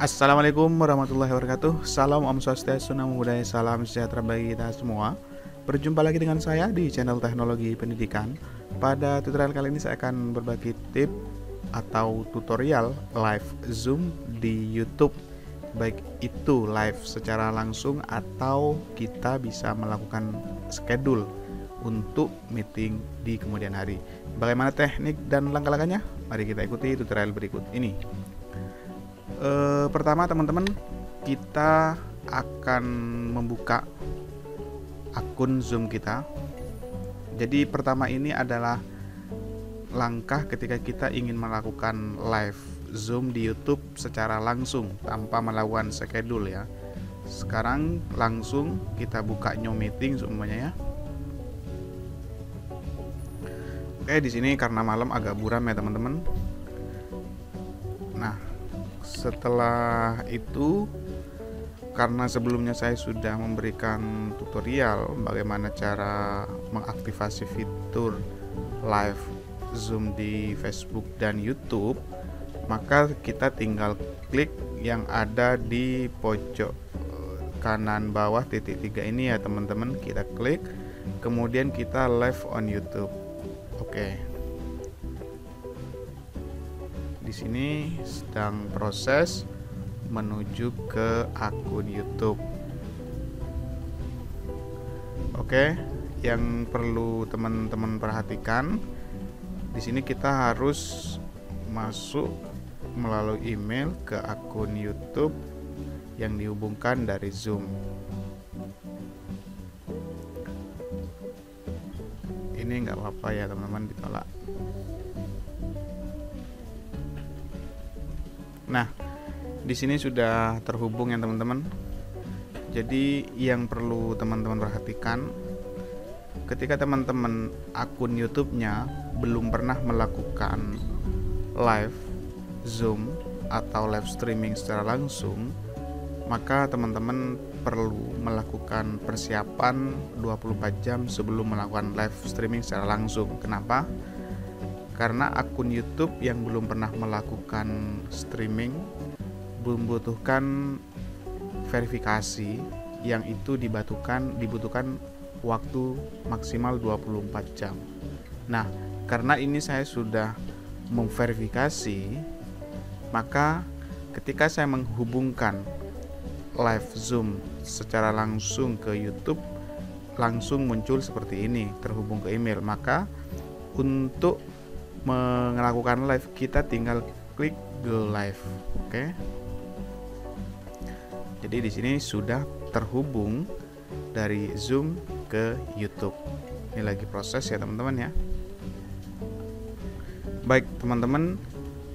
Assalamualaikum warahmatullahi wabarakatuh. Salam Om Swastiastu, Namo Buddhaya, salam sejahtera bagi kita semua. Berjumpa lagi dengan saya di channel Teknologi Pendidikan. Pada tutorial kali ini saya akan berbagi tip atau tutorial live Zoom di YouTube. Baik itu live secara langsung atau kita bisa melakukan schedule untuk meeting di kemudian hari. Bagaimana teknik dan langkah-langkahnya? Mari kita ikuti tutorial berikut ini. Pertama teman-teman, kita akan membuka akun Zoom kita. Jadi pertama ini adalah langkah ketika kita ingin melakukan live Zoom di YouTube secara langsung tanpa melakukan schedule ya. Sekarang langsung kita buka new meeting semuanya ya. Oke, di sini karena malam agak buram ya teman-teman. Nah, setelah itu, karena sebelumnya saya sudah memberikan tutorial bagaimana cara mengaktifasi fitur live Zoom di Facebook dan YouTube, maka kita tinggal klik yang ada di pojok kanan bawah titik 3 ini ya teman-teman. Kita klik, kemudian kita live on YouTube. Oke. Di sini sedang proses menuju ke akun YouTube. Oke, yang perlu teman-teman perhatikan, di sini kita harus masuk melalui email ke akun YouTube yang dihubungkan dari Zoom. Ini nggak apa-apa ya teman-teman, ditolak. Nah, di sini sudah terhubung ya teman-teman. Jadi yang perlu teman-teman perhatikan, ketika teman-teman akun YouTube-nya belum pernah melakukan live Zoom atau live streaming secara langsung, maka teman-teman perlu melakukan persiapan 24 jam sebelum melakukan live streaming secara langsung. Kenapa? Karena akun YouTube yang belum pernah melakukan streaming membutuhkan verifikasi yang itu dibutuhkan waktu maksimal 24 jam. Nah, karena ini saya sudah memverifikasi, maka ketika saya menghubungkan live Zoom secara langsung ke YouTube, langsung muncul seperti ini, terhubung ke email. Maka untuk melakukan live kita tinggal klik go live. Oke. Jadi di sini sudah terhubung dari Zoom ke YouTube. Ini lagi proses ya teman-teman ya. Baik teman-teman,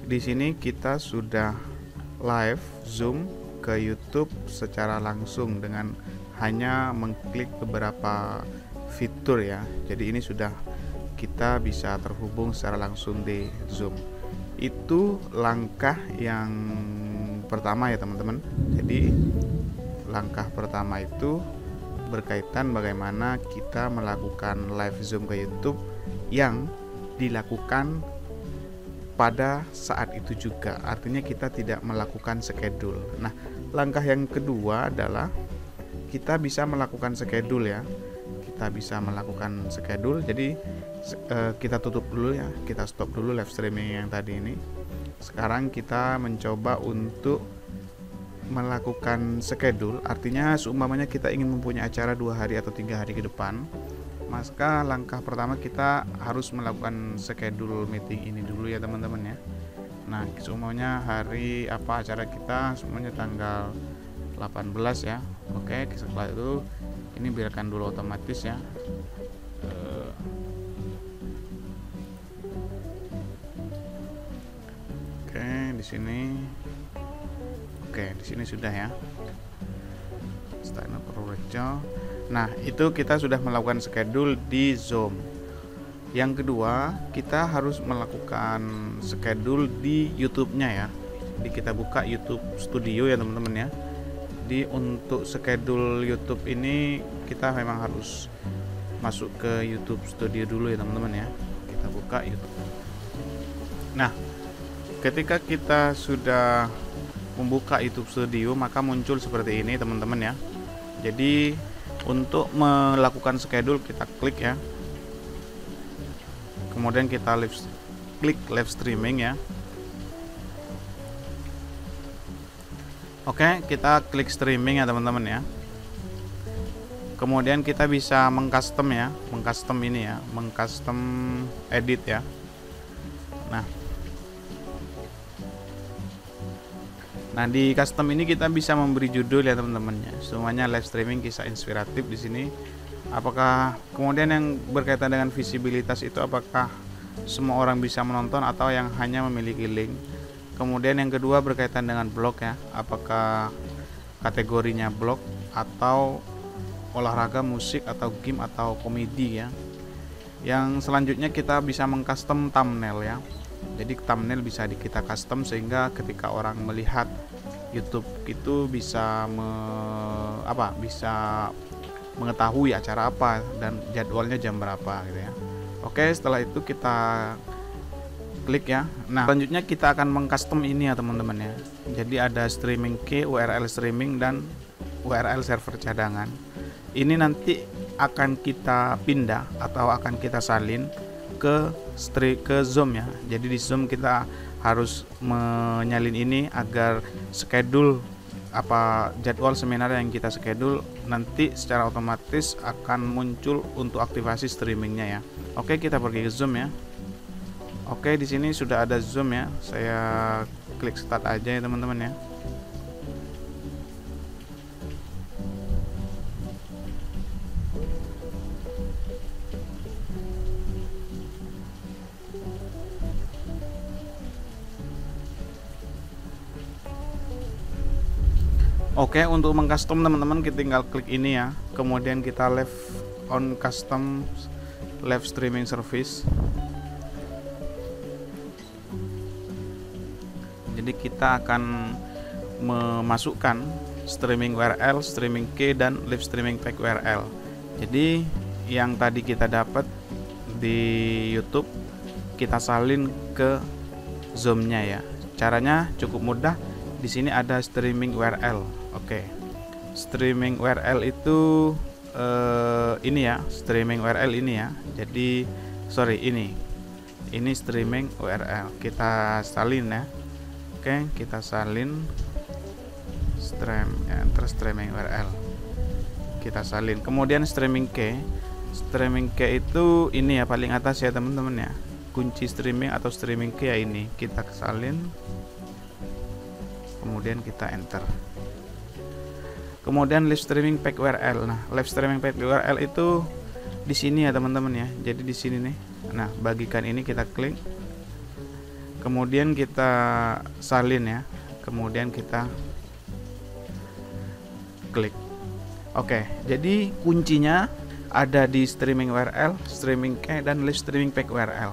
di sini kita sudah live Zoom ke YouTube secara langsung dengan hanya mengklik beberapa fitur ya. Jadi ini sudah kita bisa terhubung secara langsung di Zoom. Itu langkah yang pertama ya teman-teman. Jadi langkah pertama itu berkaitan bagaimana kita melakukan live Zoom ke YouTube yang dilakukan pada saat itu juga. Artinya kita tidak melakukan schedule. Nah, langkah yang kedua adalah kita bisa melakukan schedule ya. Kita bisa melakukan schedule. Jadi kita tutup dulu ya, kita stop dulu live streaming yang tadi ini. Sekarang kita mencoba untuk melakukan schedule. Artinya seumpamanya kita ingin mempunyai acara 2 hari atau 3 hari ke depan, maka langkah pertama kita harus melakukan schedule meeting ini dulu ya teman-teman ya. Nah, seumpamanya hari apa acara kita, semuanya tanggal 18 ya. Oke, setelah itu ini biarkan dulu otomatis ya. Di sini. Oke, di sini sudah ya. Start Purworejo. Nah, itu kita sudah melakukan schedule di Zoom. Yang kedua, kita harus melakukan schedule di YouTube-nya ya. Jadi kita buka YouTube Studio ya teman-teman ya. Jadi untuk schedule YouTube ini kita memang harus masuk ke YouTube Studio dulu ya teman-teman ya. Kita buka YouTube. Nah, ketika kita sudah membuka YouTube Studio, maka muncul seperti ini teman-teman ya. Jadi untuk melakukan schedule kita klik ya, kemudian kita klik live streaming ya. Oke, kita klik streaming ya teman-teman ya. Kemudian kita bisa mengcustom ya, mengcustom ini ya, mengcustom edit ya. Nah, di custom ini kita bisa memberi judul ya teman-teman ya. Semuanya live streaming kisah inspiratif di sini. Apakah kemudian yang berkaitan dengan visibilitas itu apakah semua orang bisa menonton atau yang hanya memiliki link. Kemudian yang kedua berkaitan dengan blog ya, apakah kategorinya blog atau olahraga, musik atau game atau komedi ya. Yang selanjutnya kita bisa mengcustom thumbnail ya. Jadi thumbnail bisa kita custom sehingga ketika orang melihat YouTube itu bisa bisa mengetahui acara apa dan jadwalnya jam berapa gitu ya. Oke, setelah itu kita klik ya. Nah, selanjutnya kita akan mengcustom ini ya teman-teman ya. Jadi ada streaming key, URL streaming dan URL server cadangan. Ini nanti akan kita pindah atau akan kita salin ke Zoom ya. Jadi di Zoom kita harus menyalin ini agar schedule jadwal seminar yang kita schedule nanti secara otomatis akan muncul untuk aktivasi streamingnya ya. Oke, kita pergi ke Zoom ya. Oke, di sini sudah ada Zoom ya. Saya klik start aja ya teman-teman ya. Oke, untuk mengcustom teman-teman kita tinggal klik ini ya. Kemudian kita live on custom live streaming service. Jadi kita akan memasukkan streaming URL, streaming key dan live streaming pack URL. Jadi yang tadi kita dapat di YouTube kita salin ke Zoom-nya ya. Caranya cukup mudah. Di sini ada streaming URL. Oke. Streaming URL itu ini ya, streaming URL ini ya. Jadi ini streaming URL. Kita salin ya. Oke, kita salin enter streaming URL. Kita salin. Kemudian streaming key. Streaming key itu ini ya paling atas ya teman-teman ya. Kunci streaming atau streaming key ya ini. Kita salin. Kemudian kita enter. Kemudian live streaming pack URL. Nah, live streaming pack URL itu di sini ya teman-teman ya. Jadi di sini nih. Nah, bagikan ini kita klik. Kemudian kita salin ya. Kemudian kita klik. Oke, jadi kuncinya ada di streaming URL, streaming key dan live streaming pack URL.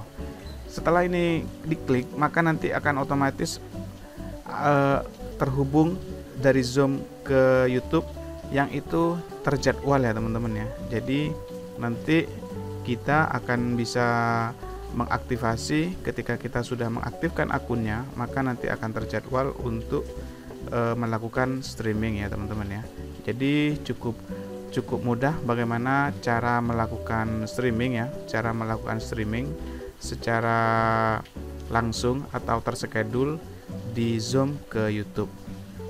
Setelah ini diklik, maka nanti akan otomatis terhubung dari Zoom ke YouTube yang itu terjadwal ya teman-teman ya. Jadi nanti kita akan bisa mengaktifasi ketika kita sudah mengaktifkan akunnya, maka nanti akan terjadwal untuk melakukan streaming ya teman-teman ya. Jadi cukup mudah bagaimana cara melakukan streaming ya, cara melakukan streaming secara langsung atau terschedule di Zoom ke YouTube.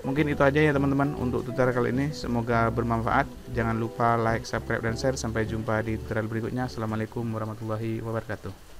Mungkin itu aja ya teman-teman untuk tutorial kali ini. Semoga bermanfaat. Jangan lupa like, subscribe dan share. Sampai jumpa di tutorial berikutnya. Assalamualaikum warahmatullahi wabarakatuh.